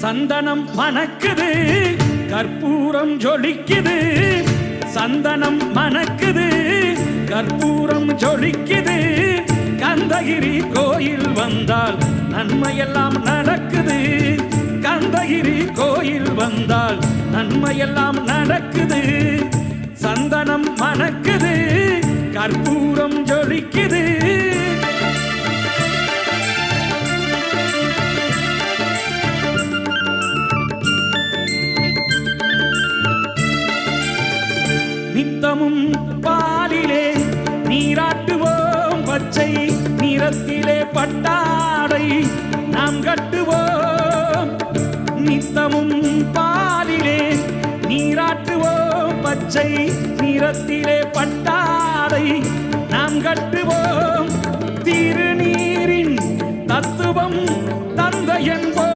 சந்தனம் மணக்குது கற்பூரம் ஜொலிக்குது சந்தனம் மணக்குது கற்பூரம் ஜொலிக்குது கந்தகிரி கோயில் வந்தால் நன்மையெல்லாம் நடக்குது கந்தகிரி கோயில் வந்தால் நன்மையெல்லாம் நடக்குது சந்தனம் மணக்குது கற்பூரம் ஜொலிக்குது நித்தமும் பாலிலே நீராட்டுவோம் பச்சை நிறத்திலே பட்டாடை நாம் கட்டுவோம் நித்தமும் பாலிலே நீராட்டுவோம் பச்சை நிறத்திலே பட்டாடை நாம் கட்டுவோம் திருநீரின் தத்துவம் தந்தை என்போம்